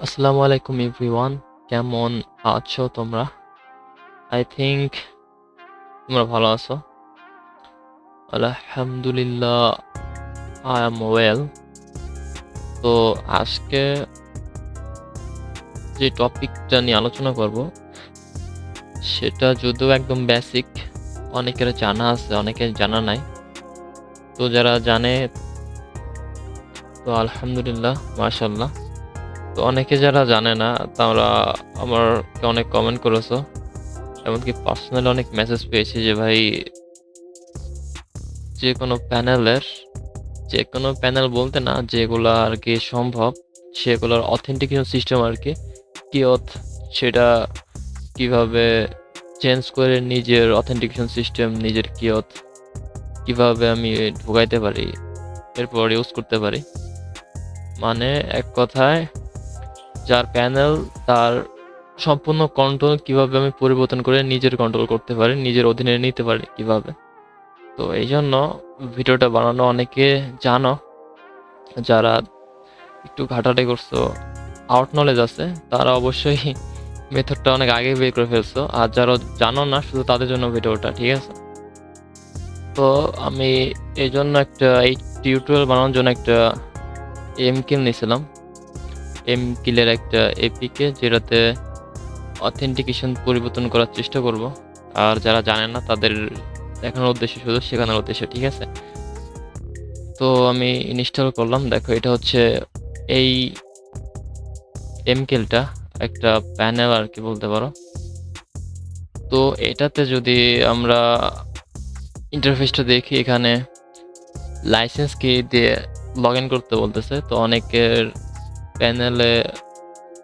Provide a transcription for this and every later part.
আসসালামু আলাইকুম এভরিওয়ান, কেমন আছো তোমরা? আই থিংক তোমরা ভালো আছো। আলহামদুলিল্লাহ, আই এম ওয়েল। তো আজকে যে টপিকটা নিয়ে আলোচনা করব সেটা যদিও একদম বেসিক, অনেকের জানা আছে, অনেকের জানা নাই। তো যারা জানে তো আলহামদুলিল্লাহ, মাশাআল্লাহ। তো অনেকে যারা জানে না তারা আমাকে অনেক কমেন্ট করেছো, এমনকি পার্সোনালি অনেক মেসেজ পেয়েছি যে ভাই যে কোনো প্যানেলের যেকোনো প্যানেল বলতে না, যেগুলা আরকি সম্ভব সেগুলোর অথেন্টিকেশন সিস্টেম আরকি কিওথ, সেটা কিভাবে চেঞ্জ করে নিজের অথেন্টিকেশন সিস্টেম, নিজের কিওথ কিভাবে আমি ঢুকাইতে পারি, এরপর ইউজ করতে পারি। মানে এক কথায় যার প্যানেল তার সম্পূর্ণ কন্ট্রোল কিভাবে আমি পরিবর্তন করে নিজের কন্ট্রোল করতে পারি, নিজের অধীনে নিতে পারি কিভাবে। তো এই জন্য ভিডিওটা বানানো। অনেকে জানো, যারা একটু ঘাটাঘাটি করছো, আউট নলেজ আছে, তারা অবশ্যই মেথডটা অনেক আগে বের করে ফেলছো। আর যারা জানো না, শুধু তাদের জন্য ভিডিওটা, ঠিক আছে? তো আমি এই জন্য এই টিউটোরিয়াল বানানোর জন্য একটা এমকিল নিয়েছিলাম। এমকিলের একটা এপিকে, যেটাতে অথেন্টিকেশন পরিবর্তন করার চেষ্টা করব। আর যারা জানে না তাদের দেখানোর উদ্দেশ্যে, শুধু শেখানোর উদ্দেশ্যে, ঠিক আছে? তো আমি ইনস্টল করলাম। দেখো, এটা হচ্ছে এই এমকেলটা একটা প্যানেল আর কি বলতে পারো। তো এটাতে যদি আমরা ইন্টারফেসটা দেখি, এখানে লাইসেন্স কি দিয়ে লগ ইন করতে বলতেছে। তো অনেকের প্যানেলে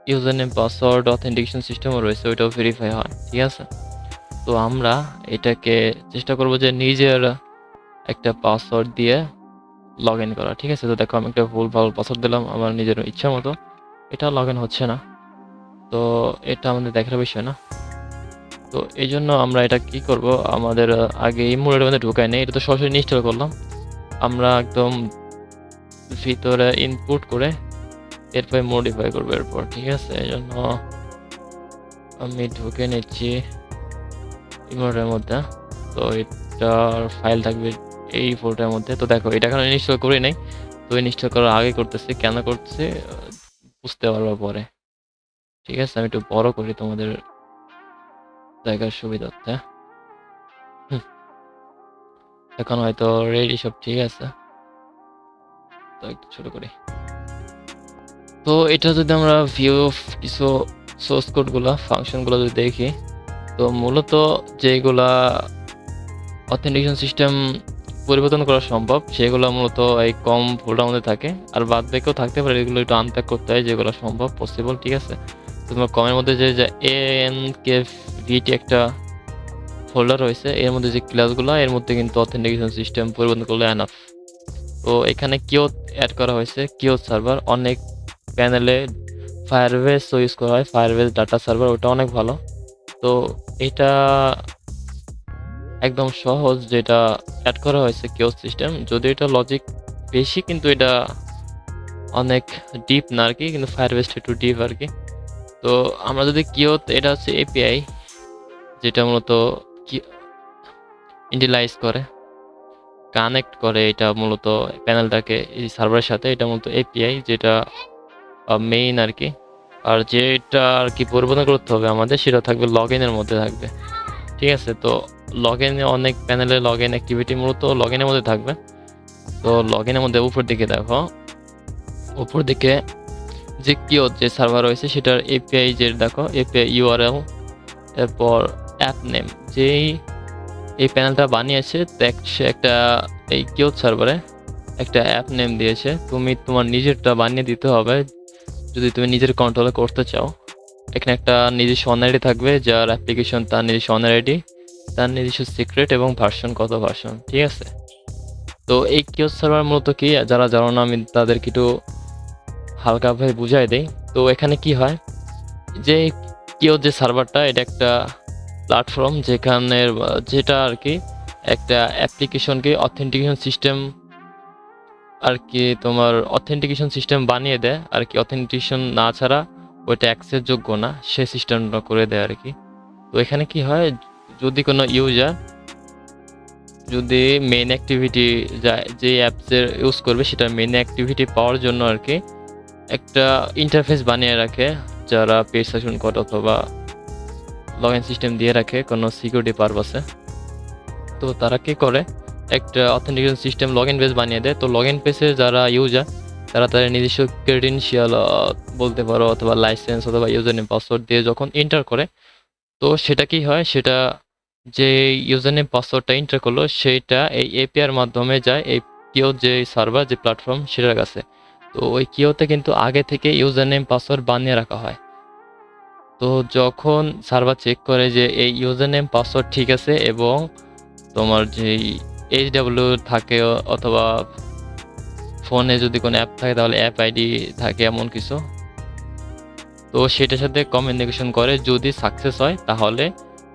ইউজার নেম, পাসওয়ার্ড, অথেন্টিকেশন সিস্টেমও রয়েছে, ওইটাও ভেরিফাই হয়, ঠিক আছে? তো আমরা এটাকে চেষ্টা করব যে নিজের একটা পাসওয়ার্ড দিয়ে লগ ইন করা, ঠিক আছে? তো দেখো, আমি একটা ভুলভাল পাসওয়ার্ড দিলাম আমার নিজের ইচ্ছা মতো, এটা লগ ইন হচ্ছে না। তো এটা আমাদের দেখার বিষয় না। তো এই জন্য আমরা এটা কি করব, আমাদের আগে ইমুলের মধ্যে ঢুকাই নেই, এটা তো সরাসরি ইনস্টল করলাম। আমরা একদম ভিতরে ইনপুট করে এরপরে মডিফাই করবো এরপর, ঠিক আছে? এই জন্য আমি ঢুকে নিচ্ছি ইমোটের মধ্যে। তো এটার ফাইল থাকবে এই ফোল্ডারের মধ্যে। তো দেখো, এটা এখন ইনস্টল করি নাই, তো ইনস্টল করার আগে করতেছি। কেন করতেছি বুঝতে পারবো পরে, ঠিক আছে? আমি একটু বড় করি তোমাদের দেখার সুবিধার্থে। এখন হয়তো রেডি, সব ঠিক আছে। তো একটু ছোট করি। তো এটা যদি আমরা ভিউ কিছু সোর্স কোডগুলো, ফাংশনগুলো যদি দেখি, তো মূলত যেগুলা অথেন্টিকেশন সিস্টেম পরিবর্তন করা সম্ভব সেগুলো মূলত এই কম ফোল্ডার মধ্যে থাকে। আর বাদ বাকিও থাকতে পারে, এগুলো একটু আনপ্যাক করতে হয় যেগুলো সম্ভব, পসিবল, ঠিক আছে? তো তোমার কমের মধ্যে যে এএনকে ভিটি একটা ফোল্ডার রয়েছে, এর মধ্যে যে ক্লাসগুলো, এর মধ্যে কিন্তু অথেন্টিকেশন সিস্টেম পরিবর্তন করলে এনাফ। তো এখানে কিওথ অ্যাড করা হয়েছে, কিওথ সার্ভার। অনেক প্যানেলে ফায়ারবেস ইউজ করা হয়, ফায়ারবেস ডাটা সার্ভার, ওটা অনেক ভালো। তো এটা একদম সহজ, যেটা অ্যাড করা হয়েছে কিওথ সিস্টেম। যদি এটা লজিক বেশি, কিন্তু এটা অনেক ডিপ না আর কি, কিন্তু ফায়ারবেসটা একটু ডিপ আর কি। তো আমরা যদি কিওথ, এটা হচ্ছে এপিআই, যেটা মূলত ইন্টিলাইজ করে, কানেক্ট করে এটা মূলত প্যানেলটাকে এই সার্ভারের সাথে। এটা মূলত এপিআই, যেটা মেইন আর কি। আর যেটা আর কি পরিবর্তন করতে হবে আমাদের, সেটা থাকবে লগ ইনের মধ্যে থাকবে, ঠিক আছে? তো লগ ইনে অনেক প্যানেলে লগ ইন অ্যাক্টিভিটি মূলত লগ ইনের মধ্যে থাকবে। তো লগ ইনের মধ্যে উপর দিকে দেখো, উপর দিকে যে কিওথ যে সার্ভার রয়েছে সেটার এপিআই, যে দেখো এপিআই ইউআরএল, এরপর অ্যাপ নেম। যেই এই প্যানেলটা বানিয়েছে সে একটা এই কিওথ সার্ভারে একটা অ্যাপ নেম দিয়েছে। তুমি তোমার নিজেরটা বানিয়ে দিতে হবে যদি তুমি নিজের কন্ট্রোলে করতে চাও। এখানে একটা নিজস্ব অনার থাকবে, যার অ্যাপ্লিকেশন তার নিজস্ব অনার আইডি, তার নিজস্ব সিক্রেট এবং ভার্সন, কত ভার্সন, ঠিক আছে? তো এই কিওথ সার্ভার মূলত কি, যারা জানো না আমি তাদেরকে একটু হালকাভাবে বুঝাই দেই। তো এখানে কি হয়, যে কিওথ যে সার্ভারটা, এটা একটা প্ল্যাটফর্ম যেখানে যেটা আর কি একটা অ্যাপ্লিকেশনকে অথেন্টিকেশন সিস্টেম আর কি, তোমার অথেন্টিকেশন সিস্টেম বানিয়ে দেয় আর কি। অথেন্টিকেশন না ছাড়া ওইটা অ্যাক্সেস যোগ্য না, সে সিস্টেমটা করে দেয় আর কি। তো এখানে কি হয়, যদি কোনো ইউজার যদি মেইন অ্যাক্টিভিটি যায়, যে অ্যাপসের ইউজ করবে সেটার মেইন অ্যাক্টিভিটি পাওয়ার জন্য আর কি একটা ইন্টারফেস বানিয়ে রাখে, যারা পেজ সেশন কোড অথবা লগ ইন সিস্টেম দিয়ে রাখে কোনো সিকিউরিটি পারপাসে। তো তারা কি করে, একটা authentication system log in page বানিয়ে দেয়। তো লগ ইন পেজে যারা ইউজার, তারা তাদের নিজস্ব ক্রেডেনশিয়াল বলতে পারো অথবা লাইসেন্স অথবা ইউজার নেম পাসওয়ার্ড দিয়ে যখন এন্টার করে, তো সেটা কি হয়, সেটা যে ইউজার নেম পাসওয়ার্ডটা এন্টার করলো সেইটা এই এপিআইয়ের মাধ্যমে যায় এই কিও, যে সার্ভার যে প্ল্যাটফর্ম সেটার কাছে। তো ওই কিওতে কিন্তু আগে থেকে ইউজার নেম পাসওয়ার্ড বানিয়ে রাখা হয়। তো যখন সার্ভার চেক করে যে এই ইউজার নেম পাসওয়ার্ড ঠিক আছে এবং তোমার যেই এইচডাব্লিউ থাকে অথবা ফোনে যদি কোনো অ্যাপ থাকে তাহলে অ্যাপ আইডি থাকে এমন কিছু, তো সেটার সাথে কমিউনিকেশন করে, যদি সাকসেস হয় তাহলে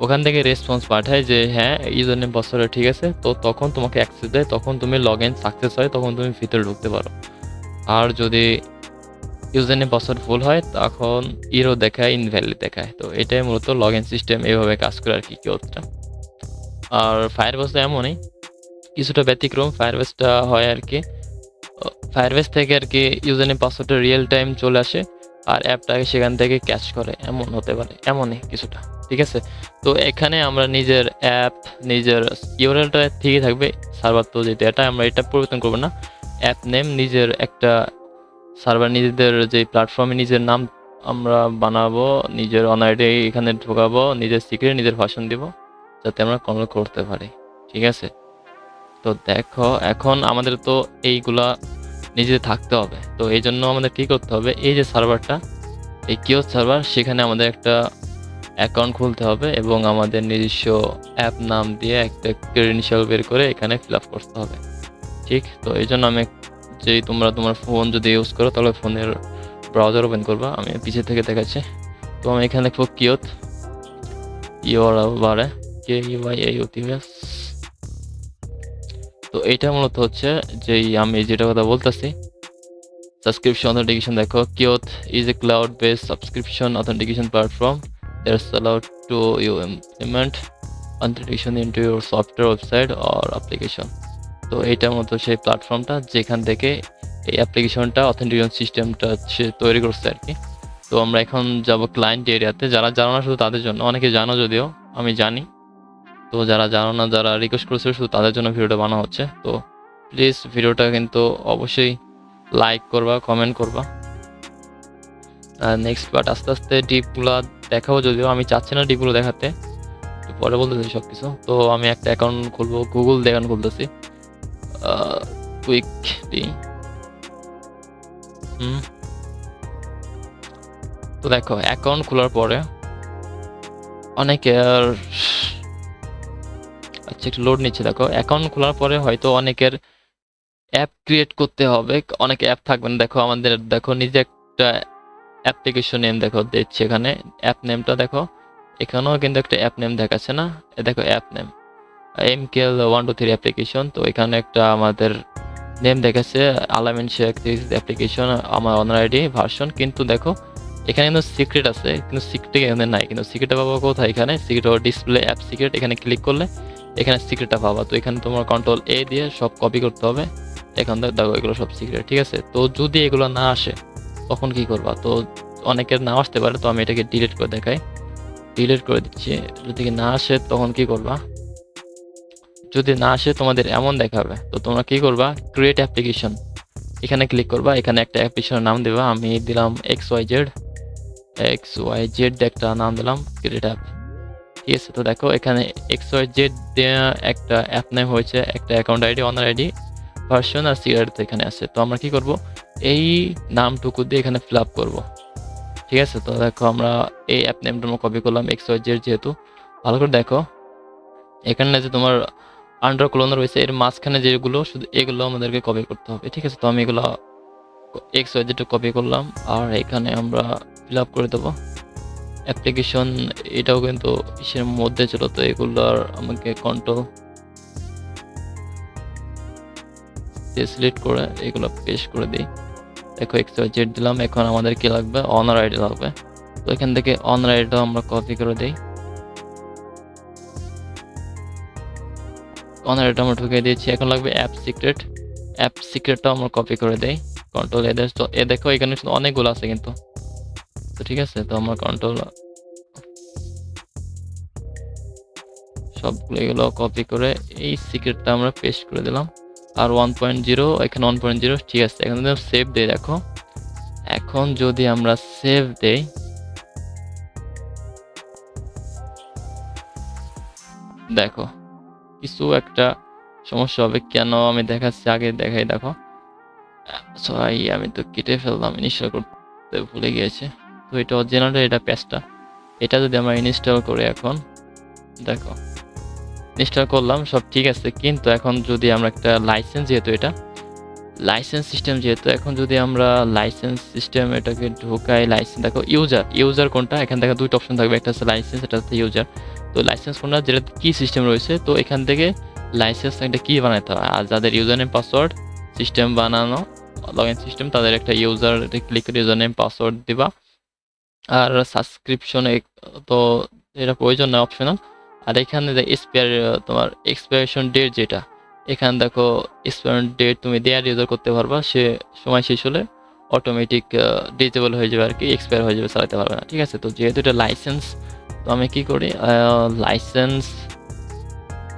ওখান থেকে রেসপন্স পাঠায় যে হ্যাঁ ইউজার নেম পাসওয়ার্ড ঠিক আছে। তো তখন তোমাকে অ্যাক্সেস দেয়, তখন তুমি লগ ইন সাকসেস হয়, তখন তুমি ভিতরে ঢুকতে পারো। আর যদি ইউজার নেম পাসওয়ার্ড ভুল হয় তখন ইরো দেখায়, ইনভ্যালিড দেখায়। তো এটাই মূলত লগ ইন সিস্টেম এইভাবে কাজ করে আর কি কিওটা। আর ফায়ারবেসও এমনই, কিছুটা ব্যতিক্রম। ফায়ারবেসটা হয় আর কি, ফায়ারবেস থেকে আর কি ইউজার নেম পাসওয়ার্ডটা রিয়েল টাইম চলে আসে আর অ্যাপটাকে সেখান থেকে ক্যাচ করে, এমন হতে পারে, এমনই কিছুটা। ঠিক আছে, তো এখানে আমরা নিজের অ্যাপ নিজের ইউআরএলটা ঠিকই থাকবে, সার্ভার তো যেটা এটা আমরা এটা পরিবর্তন করবো না। অ্যাপ নেম নিজের একটা সার্ভার, নিজেদের যে প্ল্যাটফর্মে নিজের নাম আমরা বানাবো, নিজের অনাইডি এখানে ঢোকাবো, নিজের সিক্রেট নিজের ভাষণ দিব, যাতে আমরা কন্ট্রোল করতে পারি। ঠিক আছে, তো দেখো এখন আমাদের তো এইগুলা নিজে থাকতে হবে। তো এই জন্য আমাদের কী করতে হবে, এই যে সার্ভারটা, এই কিওস সার্ভার, সেখানে আমাদের একটা অ্যাকাউন্ট খুলতে হবে এবং আমাদের নিজস্ব অ্যাপ নাম দিয়ে একটা ক্রেডেনশিয়াল বের করে এখানে ফিল আপ করতে হবে। ঠিক, তো এই জন্য আমি যেই তোমরা তোমার ফোন যদি ইউজ করো তাহলে ফোনের ব্রাউজার ওপেন করবা, আমি পিছে থেকে দেখাচ্ছি। তো আমি এখানে লিখবো কিওত, ইউআরএল বারে KEYAUTH। তো এটা মূলত হচ্ছে যেই আমি যেটা কথা বলতেছি, সাবস্ক্রিপশন অথেন্টিকেশন। দেখো, কিওথ is a cloud based subscription authentication platform that's allowed to you implement authentication into your software website or application। তো এইটার মতো সেই প্ল্যাটফর্মটা যেখান থেকে এই অ্যাপ্লিকেশনটা অথেন্টিকেশন সিস্টেমটা সে তৈরি করছে আর কি। তো আমরা এখন যাব ক্লায়েন্ট এরিয়াতে। যারা জানো না শুধু তাদের জন্য, অনেকে জানো যদিও, আমি জানি। তো যারা জানো না, যারা রিকোয়েস্ট করেছে শুধু তাদের জন্য ভিডিওটা বানানো হচ্ছে। তো প্লিজ ভিডিওটা কিন্তু অবশ্যই লাইক করবা, কমেন্ট করবা। আর নেক্সট পার্ট আস্তে আস্তে ডিপগুলো দেখাবো, যদিও আমি চাচ্ছি না ডিপগুলো দেখাতে, পরে বলতেছি সব কিছু। তো আমি একটা অ্যাকাউন্ট খুলবো, গুগল দিয়ে অ্যাকাউন্ট খুলতেছি কুইকলি। তো দেখো অ্যাকাউন্ট খোলার পরে অনেকের, আচ্ছা একটু লোড নিচ্ছে। দেখো অ্যাকাউন্ট খোলার পরে হয়তো অনেকের অ্যাপ ক্রিয়েট করতে হবে, অনেক অ্যাপ থাকবে না। দেখো আমাদের, দেখো নিজে একটা অ্যাপ্লিকেশন নেম দেখো দিচ্ছে এখানে, অ্যাপ নেমটা দেখো, এখানেও কিন্তু একটা অ্যাপ নেম দেখাচ্ছে না, দেখো অ্যাপ নেম MKL123 অ্যাপ্লিকেশন। তো এখানে একটা আমাদের নেম দেখাচ্ছে আলামিন শেখ অ্যাপ্লিকেশন, আমার অনার আইডি ভার্সন। কিন্তু দেখো এখানে কিন্তু সিক্রেট আছে, কিন্তু সিক্রেট এখানে নাই। কিন্তু সিক্রেটটা পাবো কোথায়, এখানে সিক্রেট ডিসপ্লে অ্যাপ সিক্রেট, এখানে ক্লিক করলে এখানে সিক্রেটটা পাবা। তো এখানে তোমার কন্ট্রোল A দিয়ে সব কপি করতে হবে, এখান থেকে দেখো এগুলো সব সিক্রেট। ঠিক আছে, তো যদি এগুলো না আসে তখন কি করবা, তো অনেকের না আসতে পারে। তো আমি এটাকে ডিলিট করে দেখাই, ডিলিট করে দিচ্ছি। যদি না আসে তখন কি করবা, যদি না আসে তোমাদের এমন দেখাবে, তো তোমরা কি করবা, ক্রিয়েট অ্যাপ্লিকেশন, এখানে ক্লিক করবা, এখানে একটা অ্যাপ্লিকেশনের নাম দেবা। আমি দিলাম XYZ একটা নাম দিলাম, ক্রিয়েট অ্যাপ। ঠিক আছে, তো দেখো এখানে XYZ দেওয়া একটা অ্যাপ নেম হয়েছে, একটা account ID, owner ID, version আর সিআর তো এখানে আছে। তো আমরা কি করব, এই নামটুকু দিয়ে এখানে ফিল আপ করবো। ঠিক আছে, তো দেখো আমরা এই অ্যাপ নেমটা আমরা কপি করলাম XYZ, যেহেতু ভালো করে দেখো এখানে যে তোমার আন্ডার কোলন রয়েছে, এর মাঝখানে যেগুলো শুধু এগুলো আমাদেরকে কপি করতে হবে। ঠিক আছে, তো আমি এগুলো XYZ কপি করলাম আর এখানে আমরা ফিল আপ করে দেবো। অ্যাপ্লিকেশন এটাও কিন্তু ইসের মধ্যে ছিল, তো এগুলোর আমাকে কন্ট্রোল সিলেক্ট করে এগুলো পেস্ট করে দিই। দেখো XYZ দিলাম। এখন আমাদের কি লাগবে, অনার আইডি লাগবে। তো এখান থেকে অনার আইডিটা আমরা কপি করে দিই। অনার আইডিটা আমরা ঢুকিয়ে দিয়েছি। এখন লাগবে অ্যাপ সিক্রেট। অ্যাপ সিক্রেটটাও আমরা কপি করে দেই, কন্ট্রোল এ দেশ। তো এ দেখো এখানে অনেকগুলো আছে কিন্তু। তো ঠিক আছে, তো আমরা কন্ট্রোল সবগুলো এগুলো কপি করে এই সিক্রেটটা আমরা পেস্ট করে দিলাম। আর 1.0 এখানে 1.0 ঠিক আছে। এখন যদি সেভ দেই, দেখো এখন যদি আমরা সেভ দেই, দেখো কিছু একটা সমস্যা হবে। কেন আমি দেখাচ্ছি, আগে দেখাই। দেখো সরি, আমি তো কেটে ফেললাম, ইনস্টল করতে ভুলে গিয়েছে। তো এটা অরিজিনালটা, এটা পেজটা। এটা যদি আমরা ইনস্টল করি, এখন দেখো ইনস্টল করলাম, সব ঠিক আছে। কিন্তু এখন যদি আমরা একটা লাইসেন্স, যেহেতু এটা লাইসেন্স সিস্টেম, যেহেতু এখন যদি আমরা লাইসেন্স সিস্টেম এটাকে ঢোকাই, লাইসেন্স দেখো ইউজার কোনটা, এখান থেকে দুইটা অপশন থাকবে, একটা হচ্ছে লাইসেন্স, এটা হচ্ছে ইউজার। তো লাইসেন্স কোনটা, যেটা কি সিস্টেম রয়েছে, তো এখান থেকে লাইসেন্স একটা কি বানাতে হয়। আর যাদের ইউজার নেম পাসওয়ার্ড সিস্টেম বানানো, লগ ইন সিস্টেম, তাদের একটা ইউজার ক্লিক করে ইউজার নেম পাসওয়ার্ড দিবা। আর সাবস্ক্রিপশনে তো এটা প্রয়োজন না, অপশনাল। আর এখানে এক্সপায়ার, তোমার এক্সপায়ারেশন ডেট যেটা, এখানে দেখো এক্সপায়ার ডেট তুমি দেয়ার ইউজার করতে পারবা, সে সময় শেষ হলে অটোমেটিক ডিজেবল হয়ে যাবে আর কি, এক্সপায়ার হয়ে যাবে, চালাতে পারবে না। ঠিক আছে, তো যেহেতু এটা লাইসেন্স, তো আমি কি করি, লাইসেন্স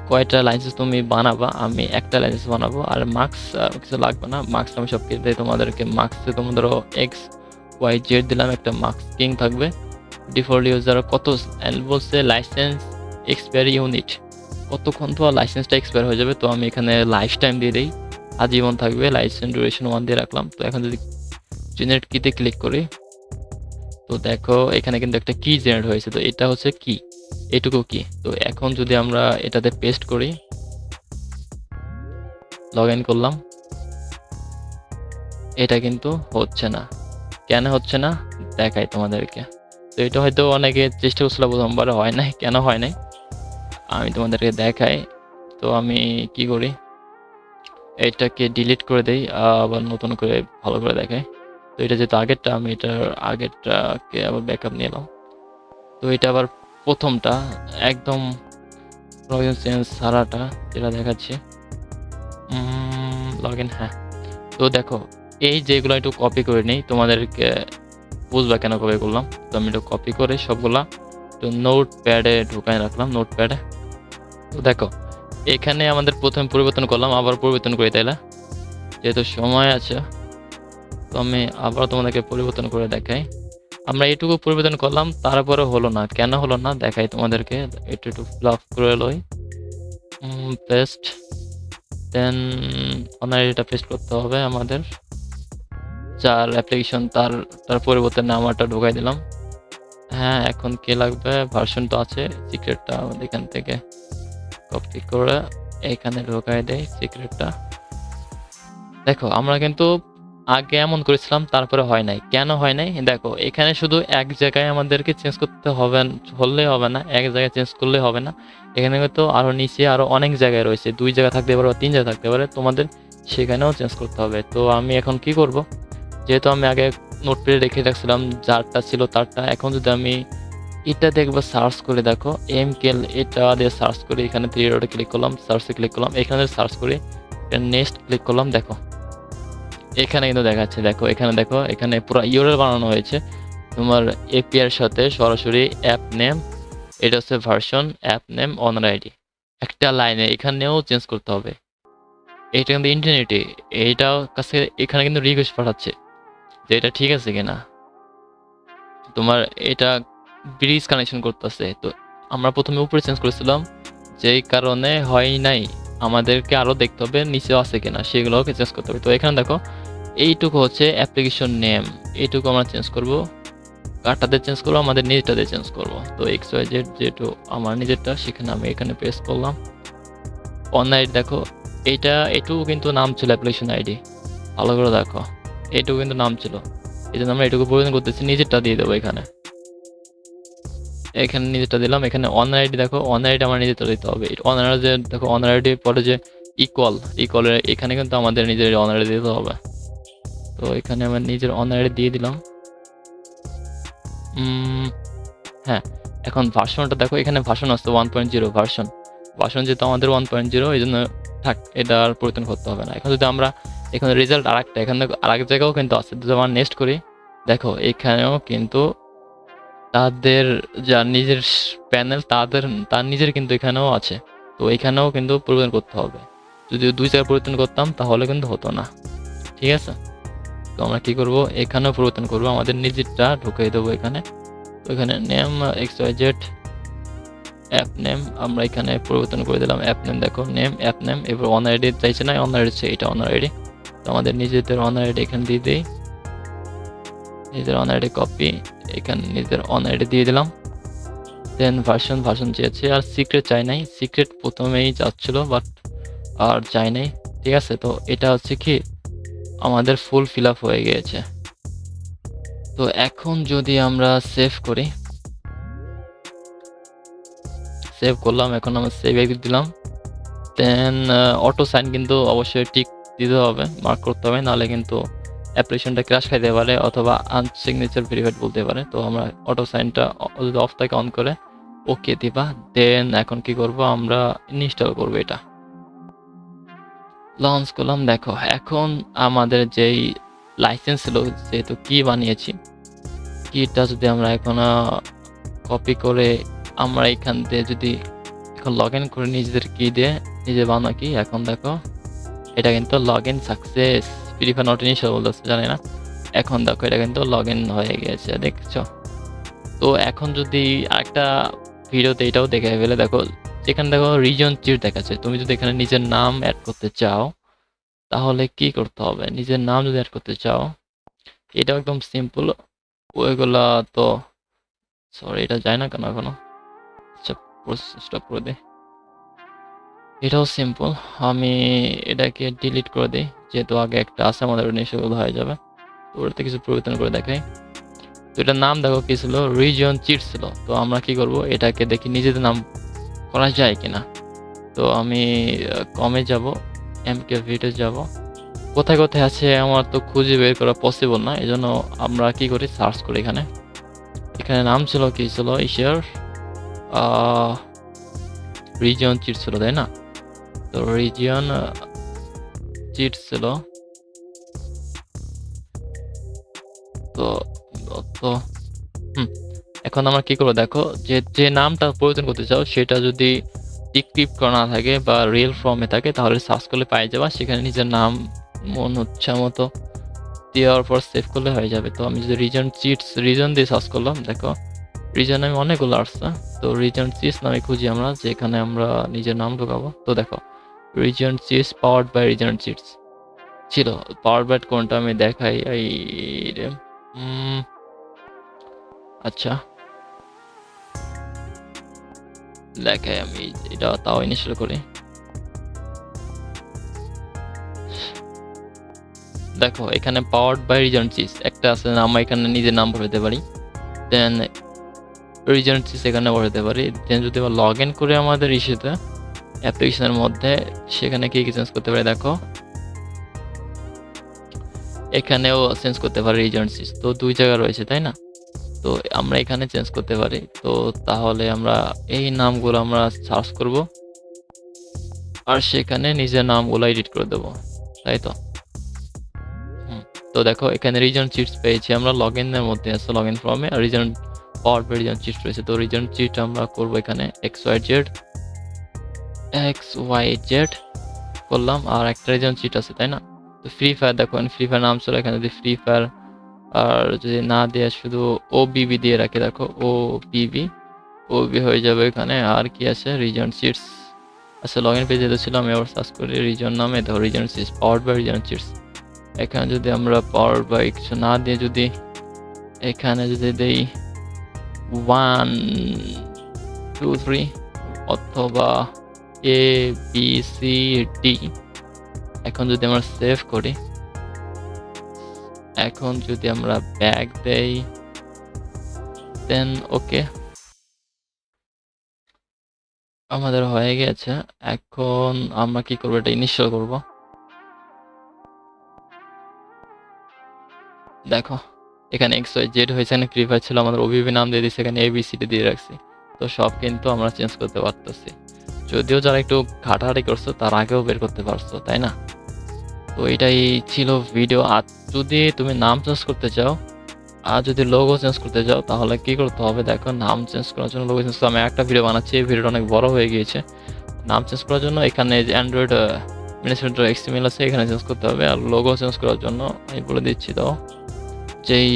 কয়টা লাইসেন্স তুমি বানাবা, আমি একটা লাইসেন্স বানাবো। আর মার্কস কিছু লাগবে না, মার্কস আমি সব কিছু তোমাদেরকে, মার্কসে তোমার ধরো XYZ দিলাম, একটা মার্কস কিং থাকবে। ডিফল্ট ইউজার কত বলছে, লাইসেন্স এক্সপায়ারি ইউনিট, কতক্ষণ তো লাইসেন্সটা এক্সপায়ার হয়ে যাবে। তো আমি এখানে লাইফ টাইম দিয়ে দিই, আজীবন থাকবে। লাইসেন্স ডিউরেশন 1 দিয়ে রাখলাম। তো এখন যদি জেনারেট কিতে ক্লিক করি, তো দেখো এখানে কিন্তু একটা কি জেনারেট হয়েছে। তো এটা হচ্ছে কি, এটুকু কি। তো এখন যদি আমরা এটাতে পেস্ট করি, লগ ইন করলাম, এটা কিন্তু হচ্ছে না। কেন হচ্ছে না দেখাই তোমাদেরকে। তো এটা হয়তো অনেকে চেষ্টা করছিল, প্রথমবার হয় নাই। কেন হয় নাই আমি তোমাদেরকে দেখাই। তো আমি কি করি, এটাকে ডিলিট করে দেই, আবার নতুন করে ভালো করে দেখাই। তো এটা যেহেতু আগেরটা, আমি এটার আগেরটাকে আবার ব্যাকআপ নিলাম। তো এটা আবার প্রথমটা একদম লগইন চেঞ্জ সারাটা যেটা দেখাচ্ছি, লগ ইন, হ্যাঁ। তো দেখো এই যেগুলো একটু কপি করে নিই, তোমাদেরকে বুঝবা কেন কপি করলাম। তো আমি একটু কপি করে সবগুলা একটু নোট প্যাডে ঢুকায় রাখলাম, নোট প্যাডে। তো দেখো এখানে আমাদের প্রথমে পরিবর্তন করলাম, আবার পরিবর্তন করি, তাইলে যেহেতু সময় আছে। তো আমি আবার তোমাদেরকে পরিবর্তন করে দেখাই। আমরা এটুকু পরিবর্তন করলাম, তারপরে হলো না। কেন হলো না দেখাই তোমাদেরকে। একটু একটু ফ্লাফ করে লই, পেস্ট, দেন অনার এটা পেস্ট করতে হবে আমাদের। যার অ্যাপ্লিকেশন তার পরিবর্তে নামটা ঢোকাই দিলাম। হ্যাঁ, এখন কি লাগবে, ভার্সন তো আছে, সিক্রেটটা আমাদের এখান থেকে কপি করে এখানে ঢোকাই দেই সিক্রেটটা। দেখো আমরা কিন্তু আগে এমন করেছিলাম, তারপরে হয় নাই। কেন হয় নাই দেখো, এখানে শুধু এক জায়গায় আমাদেরকে চেঞ্জ করতে হবে, হলেই হবে না, এক জায়গায় চেঞ্জ করলে হবে না। এখানে কিন্তু আরো নিচে আরো অনেক জায়গায় রয়েছে, 2 জায়গা থাকতে পারে বা 3 জায়গা থাকতে পারে, তোমাদের সেখানেও চেঞ্জ করতে হবে। তো আমি এখন কি করব, যেহেতু আমি আগে নোটপ্যাডে রেখে রাখছিলাম যারটা ছিল তারটা, এখন যদি আমি এটা দেখবো সার্চ করে, দেখো এমকেল এটা দিয়ে সার্চ করি, এখানে 3 ডটে ক্লিক করলাম, সার্চে ক্লিক করলাম, এখানে সার্চ করি, নেক্সট ক্লিক করলাম, দেখো এখানে কিন্তু দেখাচ্ছে। দেখো এখানে, দেখো এখানে পুরো ইউআরএল বানানো হয়েছে তোমার এপিআই এর সাথে সরাসরি। অ্যাপ নেম, এটা হচ্ছে version, app name, honour ID, একটা লাইনে এখানেও চেঞ্জ করতে হবে। এটা কিন্তু ইন্টারনেটে, এইটাও কাছে এখানে কিন্তু রিকোয়েস্ট পাঠাচ্ছে যে এটা ঠিক আছে কিনা, তোমার এটা ব্রিজ কানেকশন করতেছে। তো আমরা প্রথমে উপরে চেঞ্জ করেছিলাম, যেই কারণে হয় নাই, আমাদেরকে আরও দেখতে হবে নিচেও আছে কিনা, সেগুলোকে চেঞ্জ করতে হবে। তো এখানে দেখো এইটুকু হচ্ছে অ্যাপ্লিকেশন নেম, এইটুকু আমরা চেঞ্জ করব, কারটাতে চেঞ্জ করবো, আমাদের নিজেরটাতে চেঞ্জ করব। তো XYZ যেহেতু আমার নিজেরটা, সেখানে আমি এখানে প্রেস করলাম। অন আইডি দেখো এইটা, এটুকু কিন্তু নাম ছিল অ্যাপ্লিকেশন আইডি, ভালো করে দেখো এটুকু কিন্তু নাম ছিল, এই জন্য আমরা এটুকু পরিবর্তন করতেছি, নিজেরটা দিয়ে দেবো এখানে। এখানে নিজেরটা দিলাম, এখানে অন আইডি দেখো, অন আইডি আমার নিজেরটা দিতে হবে। অনার যে দেখো, অনার আইডি পরে যে ইকুয়ালের এখানে কিন্তু আমাদের নিজের অনার দিতে হবে। তো এখানে আমার নিজের অনারে দিয়ে দিলাম। হ্যাঁ, এখন ভার্সনটা দেখো, এখানে ভার্সন আছে 1.0 ভার্সন যেহেতু আমাদের 1.0, এই জন্য থাক, এটা আর পরিবর্তন করতে হবে না। এখন যদি আমরা এখানে রেজাল্ট আরেকটা, এখানে আরেক জায়গাও কিন্তু আছে, যদি আমরা নেক্সট করি, দেখো এখানেও কিন্তু তাদের যা নিজের প্যানেল, তার নিজের কিন্তু এখানেও আছে। তো এখানেও কিন্তু পরিবর্তন করতে হবে। যদি দুই জায়গায় পরিবর্তন করতাম তাহলে কিন্তু হতো না, ঠিক আছে? তো আমরা কি করব, এখানেও পরিবর্তন করব, আমাদের নিজেরটা ঢুকিয়ে দেবো এখানে। তো এখানে নেম XYZ অ্যাপ নেম আমরা এখানে পরিবর্তন করে দিলাম। অ্যাপ নেম দেখো, নেম অ্যাপ নেম। এবার অনার আইডি চাইছে না, অনার আইডি এটা অনার আইডি। তো আমাদের নিজেদের অনার আইডি এখানে দিয়ে দিই, নিজের অনার আইডি কপি, এখানে নিজের অনার আইডি দিয়ে দিলাম। দেন ভার্সন চেয়েছে, আর সিক্রেট চাই নাই, সিক্রেট প্রথমেই যাচ্ছিল বাট আর চাই নাই, ঠিক আছে? তো এটা হচ্ছে কি আমাদের ফুল ফিল আপ হয়ে গিয়েছে। তো এখন যদি আমরা সেভ করি, সেভ করলাম, এখন আমরা সেভ এক্সিট দিলাম। দেন অটো সাইন কিন্তু অবশ্যই টিক দিতে হবে, মার্ক করতে হবে, নাহলে কিন্তু অ্যাপ্লিকেশনটা ক্র্যাশ খাইতে পারে অথবা আনসিগনেচার ভেরিফাইড বলতে পারে। তো আমরা অটো সাইনটা যদি অফ থাকে অন করে ওকে দিবা। দেন এখন কি করব, আমরা ইনস্টল করব, এটা লঞ্চ করলাম। দেখো এখন আমাদের যেই লাইসেন্স ছিল, যেহেতু কি বানিয়েছি, কিটা যদি আমরা এখন কপি করে আমরা এখান দিয়ে যদি এখন লগ ইন করে নিজেদের কি দিয়ে নিজে বানা কি, এখন দেখো এটা কিন্তু log in success, free fire not initial বলতেছে, জানি না। এখন দেখো এটা কিন্তু লগ ইন হয়ে গেছে, দেখছো? তো এখন যদি আরেকটা ভিডিওতে এটাও দেখে ফেলে, দেখো যেখানে দেখো রিজন চিট দেখাচ্ছে, তুমি যদি এখানে নিজের নাম অ্যাড করতে চাও তাহলে কি করতে হবে, নিজের নাম যদি অ্যাড করতে চাও, এটাও একদম সিম্পল। ওইগুলা তো সরি, এটা যায় না কেন এখনো? আচ্ছা, প্রসেসটা করে দিই। এটাও সিম্পল, আমি এটাকে ডিলিট করে দিই, যেহেতু আগে একটা আছে আমাদের নিশ্চয় হয়ে যাবে। তো ওটাতে কিছু পরিবর্তন করে দেখাই। তো এটার নাম দেখো কি ছিল, রিজন চিট ছিল। তো আমরা কি করব, এটাকে দেখি নিজেদের নাম করা যায় কিনা। তো আমি কমে যাব, এমকে ভিডিও যাব, কোথায় কোথায় আছে আমার তো খুঁজে বের করা পসিবল না, এই জন্য আমরা কি করি, সার্চ করি। এখানে এখানে নাম ছিল কি ছিল, ইশিয়ার রিজন চিট ছিল, তাই না? তো রিজিয়ন চিট ছিল। তো তো এখন আমরা কি করবো, দেখো যে নামটা পরিবর্তন করতে চাও সেটা যদি ডিক্রিপ্ট করা না থাকে বা রিয়েল ফর্মে থাকে তাহলে সার্চ করলে পাই যাবা, সেখানে নিজের নাম মন ইচ্ছা মতো দেওয়ার পর সেভ করলে হয়ে যাবে। তো আমি যদি রিজন দিয়ে সার্চ করলাম, দেখো রিজন আমি অনেকগুলো আসছে। তো রিজন চিটস নামে খুঁজি আমরা, যেখানে আমরা নিজের নাম ঢোকাবো। তো দেখো reason cheats powered by reason cheats ছিল। পাওয়ার বাই কোনটা আমি দেখাই, এই আচ্ছা দেখাই, আমি এটা তাও ইনস্টল করি। দেখো এখানে পাওয়ার্ড বাই রিজন চিজ একটা আছে, আমরা এখানে নিজের নাম ভরতে পারি। দেন রিজন চিজ এখানে ভরতে পারি। দেন যদি আবার লগ ইন করে আমাদের ইস্যুতে অ্যাপ্লিকেশনের মধ্যে, সেখানে কি কি চেঞ্জ করতে পারি, দেখো এখানেও চেঞ্জ করতে পারি রিজন চিজ। তো দুই জায়গা রয়েছে, তাই না? তো আমরা এখানে চেঞ্জ করতে পারি। তো তাহলে আমরা এই নামগুলো আমরা সার্চ করব আর সেখানে নিজের নামগুলো এডিট করে দেবো, তাই তো? তো দেখো এখানে রিজন চিটস পেয়েছি আমরা, লগ ইনের মধ্যে আছে, লগ ইন ফর্মে reason power by reason cheats রয়েছে। তো রিজন চিট আমরা করবো এখানে XYZ করলাম, আর একটা রিজন চিট আছে, তাই না? তো ফ্রি ফায়ার দেখো, ফ্রি ফায়ার নাম ছিল এখানে, যদি ফ্রি ফায়ার আর যদি না দিয়ে শুধু OBB দিয়ে রাখি, দেখো OBB হয়ে যাবে এখানে। আর কি আছে, রিজন চিটস আচ্ছা, লগ ইন পেজে ছিল, আমি আবার সার্চ করি রিজন নামে, দেখো reason cheats power by reason cheats. এখানে যদি আমরা পাওয়ার বাই কিছু না দিয়ে যদি এখানে যদি দেই 1 2 3 অথবা ABCD, এখন যদি আমরা সেভ করি, এখন যদি আমরা ব্যাক দেই, দেন ওকে আমাদের হয়ে গেছে। এখন আমরা কি করবো, এটা ইনিশিয়াল করব। দেখো এখানে XYZ হয়েছে, এখানে ফ্রি ফায়ার ছিল, আমাদের ওবিবি নাম দিয়ে দিচ্ছে, এখানে ABCD দিয়ে রাখছি। তো সব কিন্তু আমরা চেঞ্জ করতে পারতেছি, যদিও যারা একটু ঘাটাঘাটি করছো তার আগেও বের করতে পারছো, তাই না? তো এটাই ছিল ভিডিও। আর যদি তুমি নাম চেঞ্জ করতে চাও আর যদি লোগো চেঞ্জ করতে চাও তাহলে কি করতে হবে, দেখো নাম চেঞ্জ করার জন্য লোগো চেঞ্জ আমি একটা ভিডিও বানাচ্ছি, এই ভিডিওটা অনেক বড় হয়ে গিয়েছে। নাম চেঞ্জ করার জন্য এখানে যে অ্যান্ড্রয়েড মিনিসেন্টার XML আছে, এখানে চেঞ্জ করতে হবে। আর লোগো চেঞ্জ করার জন্য আমি বলে দিচ্ছি, তো যেই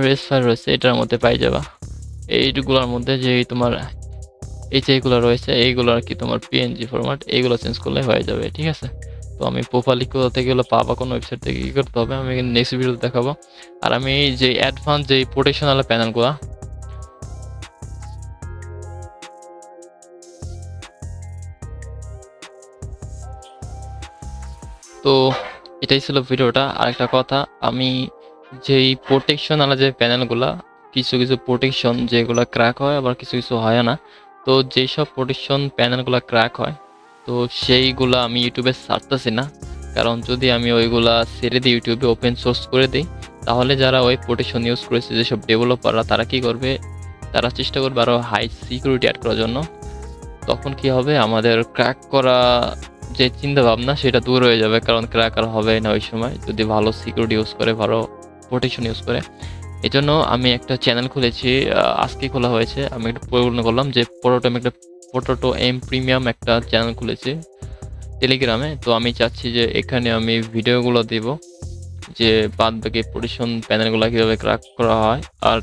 রেস ফাইল রয়েছে এটার মধ্যে পাই যাবা, এইগুলোর মধ্যে যেই তোমার এই যে এইগুলো রয়েছে এইগুলো আর কি তোমার PNG ফরম্যাট, এইগুলো চেঞ্জ করলে হয়ে যাবে, ঠিক আছে? তো আমি প্রপারলি কোথা থেকে এগুলো পাবা, কোনো ওয়েবসাইট থেকে কী করতে হবে আমি নেক্সট ভিডিওতে দেখাবো। আর আমি যে অ্যাডভান্স যেই প্রোটেকশনাল প্যানেলগুলো, তো এটাই ছিল ভিডিওটা। আরেকটা কথা, আমি যেই প্রোটেকশন আলা যে প্যানেলগুলা, কিছু কিছু প্রোটেকশন যেগুলো ক্র্যাক হয় আবার কিছু কিছু হয় না, তো যেই সব প্রোটেকশন প্যানেলগুলো ক্র্যাক হয় তো সেইগুলো আমি ইউটিউবে ছাড়তেছি না, কারণ যদি আমি ওইগুলা ছেড়ে দিই ইউটিউবে ওপেন সোর্স করে দিই, তাহলে যারা ওই প্রোটেকশন ইউজ করেছে যেসব ডেভেলপাররা তারা কি করবে, তারা চেষ্টা করবে আরও হাই সিকিউরিটি অ্যাড করার জন্য। তখন কি হবে, আমাদের ক্র্যাক করা যে চিন্তা ভাবনা সেটা দূর হয়ে যাবে, কারণ ক্র্যাকার হবে না ওই সময় যদি ভালো সিকিউরিটি ইউজ করে, ভালো প্রোটেকশন ইউজ করে। এই জন্য আমি একটা চ্যানেল খুলেছি, আজকে খোলা হয়েছে। আমি একটা পরিকল্পনা করলাম যে পোটোটো এম প্রিমিয়াম একটা চ্যানেল খুলেছি টেলিগ্রামে। তো আমি চাচ্ছি যে এখানে আমি ভিডিওগুলো দেব, যে বাদ বাকি প্রোটেকশন প্যানেলগুলো কীভাবে ক্র্যাক করা হয়। আর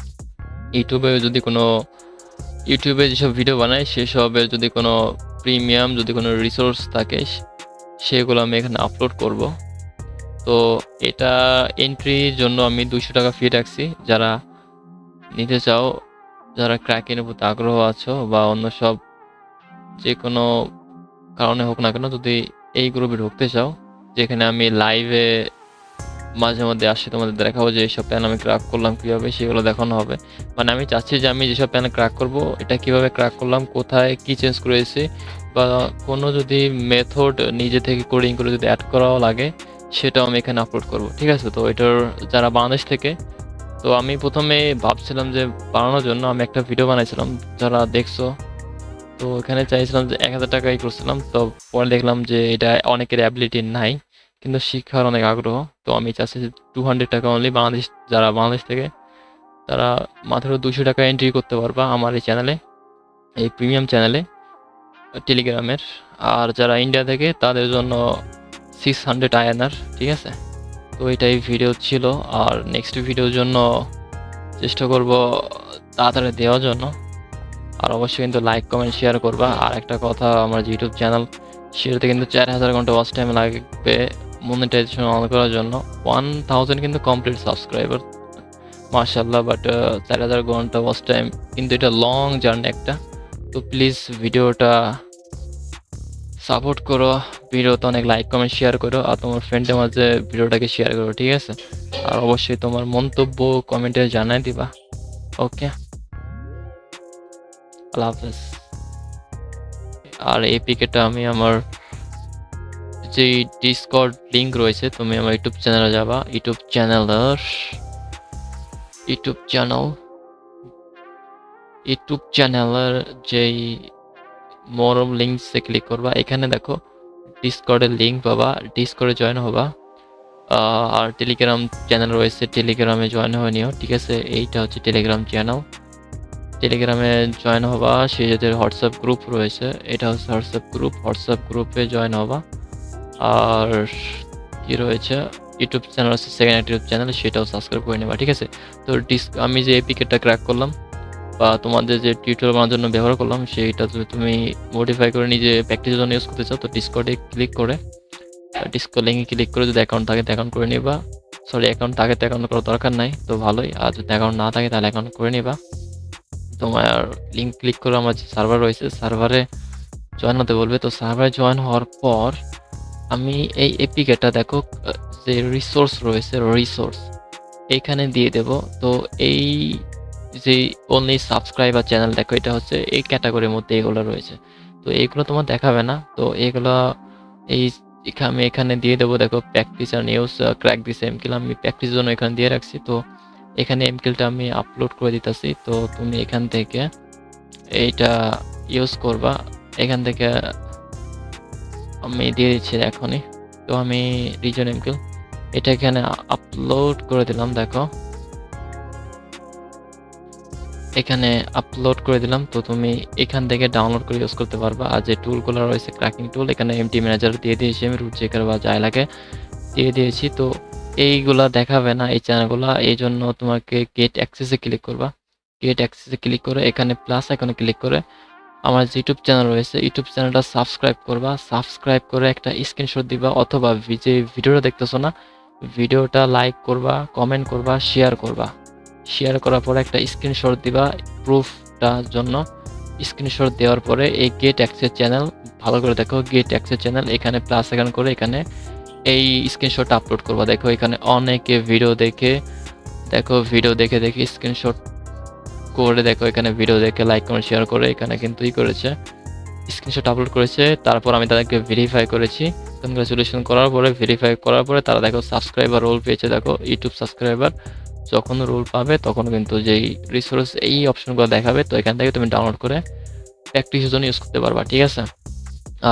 ইউটিউবে যেসব ভিডিও বানাই সেসবের যদি কোনো প্রিমিয়াম যদি কোনো রিসোর্স থাকে সেগুলো আমি এখানে আপলোড করব। তো এটা এন্ট্রির জন্য আমি 200 টাকা ফি রাখছি। যারা নিতে চাও, যারা ক্র্যাকের প্রতি আগ্রহ আছো বা অন্য সব যে কোনো কারণে হোক না কেন, যদি এই গ্রুপে ঢুকতে চাও, যেখানে আমি লাইভে মাঝে মধ্যে আসি, তোমাদের দেখাবো যে এইসব প্যান আমি ক্র্যাক করলাম কীভাবে, সেগুলো দেখানো হবে। মানে আমি চাচ্ছি যে আমি যেসব প্যান ক্র্যাক করব এটা কিভাবে ক্র্যাক করলাম, কোথায় কি চেঞ্জ করেছি, বা কোনো যদি মেথড নিজে থেকে কোডিং করে যদি অ্যাড করাও লাগে সেটাও আমি এখানে আপলোড করব, ঠিক আছে? তো এটার যারা বাংলাদেশ থেকে, তো আমি প্রথমে ভাবছিলাম যে বানানোর জন্য আমি একটা ভিডিও বানাইছিলাম, যারা দেখছো, তো এখানে চাইছিলাম যে 1000 টাকাই করছিলাম। তো পরে দেখলাম যে এটা অনেকের অ্যাবিলিটি নাই, কিন্তু শিক্ষার অনেক আগ্রহ। তো আমি চাচ্ছি যে 200 টাকা অনলি, যারা বাংলাদেশ থেকে তারা মাত্র 200 টাকা এন্ট্রি করতে পারবা আমার এই চ্যানেলে, এই প্রিমিয়াম চ্যানেলে টেলিগ্রামের। আর যারা ইন্ডিয়া থেকে তাদের জন্য 600 INR, ঠিক আছে? তো এটাই ভিডিও ছিল। আর নেক্সট ভিডিওর জন্য চেষ্টা করব তাড়াতাড়ি দেওয়ার জন্য। আর অবশ্যই কিন্তু লাইক কমেন্ট শেয়ার করবা। আর একটা কথা, আমার যে ইউটিউব চ্যানেল সেটাতে কিন্তু 4000 ঘন্টা ওয়াচ টাইম লাগবে মনিটাইজেশন অন করার জন্য। 1000 কিন্তু কমপ্লিট সাবস্ক্রাইবার, মাশাআল্লাহ। বাট 4000 ঘন্টা ওয়াচ টাইম কিন্তু এটা লং জার্নি একটা। তো প্লিজ ভিডিওটা সাপোর্ট করো, ভিডিওতে অনেক লাইক কমেন্ট শেয়ার করো, আর তোমার ফ্রেন্ডের মাঝে ভিডিওটাকে শেয়ার করো, ঠিক আছে? আর অবশ্যই তোমার মন্তব্য কমেন্টে জানাই দিবা। ওকে, আল্লাহ হাফেজ। আর এই পিকেটা আমি আমার যে ডিসকর্ড লিঙ্ক রয়েছে, তুমি আমার ইউটিউব চ্যানেলে যাবা, ইউটিউব চ্যানেলের যেই মোরম লিঙ্কসে ক্লিক করবা, এখানে দেখো ডিসকর্ডের লিঙ্ক পাবা, ডিসকর্ডে জয়েন হবা। আর টেলিগ্রাম চ্যানেল রয়েছে, টেলিগ্রামে জয়েন হয়ে নিও, ঠিক আছে? এইটা হচ্ছে টেলিগ্রাম চ্যানেল, টেলিগ্রামে জয়েন হবা। সেই যাদের হোয়াটসঅ্যাপ গ্রুপ রয়েছে, এটা হচ্ছে হোয়াটসঅ্যাপ গ্রুপে জয়েন হবা। আর কি রয়েছে, ইউটিউব চ্যানেল আছে, সেকেন্ড ইউটিউব চ্যানেল, সেটাও সাবস্ক্রাইব করে নেবা, ঠিক আছে? তো আমি যে এপিকেটটা ক্র্যাক করলাম বা তোমাদের যে টিউটোরিয়াল বানানোর জন্য ব্যবহার করলাম, সেইটা যদি তুমি মডিফাই করে নিজে প্র্যাকটিসের জন্য ইউজ করতে চাও, তো ডিসকর্ডে ক্লিক করে, ডিসকর্ড লিঙ্কে ক্লিক করে যদি অ্যাকাউন্ট থাকে অ্যাকাউন্ট করে নিবা। সরি, অ্যাকাউন্ট থাকে তো অ্যাকাউন্ট করার দরকার নাই, তো ভালোই। আর যদি অ্যাকাউন্ট না থাকে তাহলে অ্যাকাউন্ট করে নিবা। তোমার লিঙ্ক ক্লিক করে আমার যে সার্ভার রয়েছে সার্ভারে জয়েন হতে বলবে। তো সার্ভারে জয়েন হওয়ার পর আমি এই এপিকেটা দেখো, যে রিসোর্স রয়েছে, এইখানে দিয়ে দেব। তো এই যে অনলি সাবস্ক্রাইবার চ্যানেল, দেখো এটা হচ্ছে এই ক্যাটাগরির মধ্যে এগুলো রয়েছে। তো এইগুলো তোমার দেখাবে না, তো এগুলো এই আমি এখানে দিয়ে দেবো, দেখো প্র্যাকটিস আর নিউজ ক্র্যাক দিছে এমকিল, আমি প্র্যাকটিসের জন্য এখানে দিয়ে রাখছি। তো এখানে এমকিলটা আমি আপলোড করে দিতেছি। তো তুমি এখান থেকে এইটা ইউজ করবা, এখান থেকে আমি দিয়ে দিচ্ছি এখনই। তো আমি রিজন এমকিল এটা এখানে আপলোড করে দিলাম, দেখো এখানে আপলোড করে দিলাম। তো তুমি এখান থেকে ডাউনলোড করে ইউজ করতে পারবা। আর যে টুলগুলো রয়েছে ক্র্যাকিং টুল, এখানে এমটি ম্যানেজার দিয়ে দিয়েছি আমি, রুট চেকার বা যাই লাগে দিয়ে দিয়েছি। তো এইগুলা দেখাবে না এই চ্যানেলগুলা, এই জন্য তোমাকে গেট অ্যাক্সেসে ক্লিক করবা। গেট অ্যাক্সেসে ক্লিক করে এখানে প্লাস আইকনে ক্লিক করে আমার যে ইউটিউব চ্যানেল রয়েছে ইউটিউব চ্যানেলটা সাবস্ক্রাইব করবা। সাবস্ক্রাইব করে একটা স্ক্রিনশট দিবা, অথবা যে ভিডিওটা দেখতেছো না ভিডিওটা লাইক করবা, কমেন্ট করবা, শেয়ার করবা। শেয়ার করার পরে একটা স্ক্রিনশট দিবা প্রুফটার জন্য। স্ক্রিনশট দেওয়ার পরে এই গেট অ্যাক্সেস চ্যানেল ভালো করে দেখো, গেট অ্যাক্সেস চ্যানেল এখানে প্লাস আইকন করে এখানে এই স্ক্রিনশটটা আপলোড করবা। দেখো এখানে অনেকে ভিডিও দেখে, দেখো ভিডিও দেখে দেখে স্ক্রিনশট করে, দেখো এখানে ভিডিও দেখে লাইক কমেন্ট শেয়ার করে এখানে কিন্তু করেছে, স্ক্রিনশট আপলোড করেছে। তারপর আমি তাদেরকে ভেরিফাই করেছি। কনগ্রাচুলেশন করার পরে, ভেরিফাই করার পরে তারা দেখো সাবস্ক্রাইবার রোল পেয়েছে। দেখো ইউটিউব সাবস্ক্রাইবার যখন রোল পাবে তখন কিন্তু যেই রিসোর্স এই অপশনগুলো দেখাবে, তো এখান থেকে তুমি ডাউনলোড করে প্র্যাকটিসের জন্য ইউজ করতে পারবা, ঠিক আছে।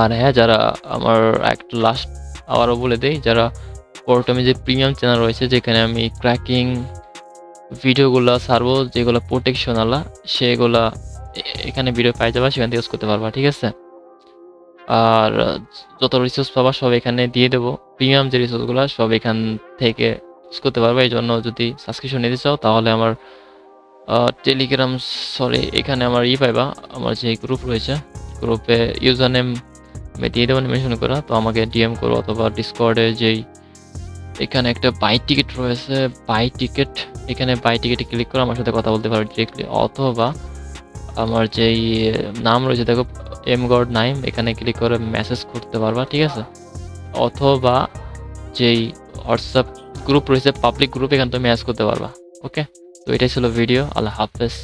আর হ্যাঁ, যারা আমার একটা লাস্ট আবারও বলে দেই, যারা প্রথমে যে প্রিমিয়াম চ্যানেল রয়েছে যেখানে আমি ক্র্যাকিং ভিডিওগুলো ছাড়বো, যেগুলো প্রোটেকশন আলা, সেগুলা এখানে ভিডিও পাই যাবা, সেখান থেকে ইউজ করতে পারবা, ঠিক আছে। আর যত রিসোর্স পাবা সব এখানে দিয়ে দেবো, প্রিমিয়াম যে রিসোর্সগুলো সব এখান থেকে ইউজ করতে পারবা। এই জন্য যদি সাবস্ক্রিপশন নিতে চাও তাহলে আমার টেলিগ্রাম, সরি এখানে আমার পাইবা, আমার যে গ্রুপ রয়েছে গ্রুপে ইউজার নেম আমি দিয়ে দেবো মেনশন করা। তো আমাকে ডিএম করো, অথবা ডিসকর্ডে যেই এখানে একটা বাই টিকিট রয়েছে, বাই টিকিট, এখানে বাই টিকিটে ক্লিক করে আমার সাথে কথা বলতে পারো ডিরেক্টলি, অথবা আমার যেই নাম রয়েছে দেখো এমগড নাইম, এখানে ক্লিক করে মেসেজ করতে পারবা, ঠিক আছে। অথবা যেই হোয়াটসঅ্যাপ গ্রুপ রয়েছে পাবলিক গ্রুপ, এখানে তুমি মেসেজ করতে পারবা। ওকে, তো এটাই ছিল ভিডিও। আল্লাহ হাফেজ।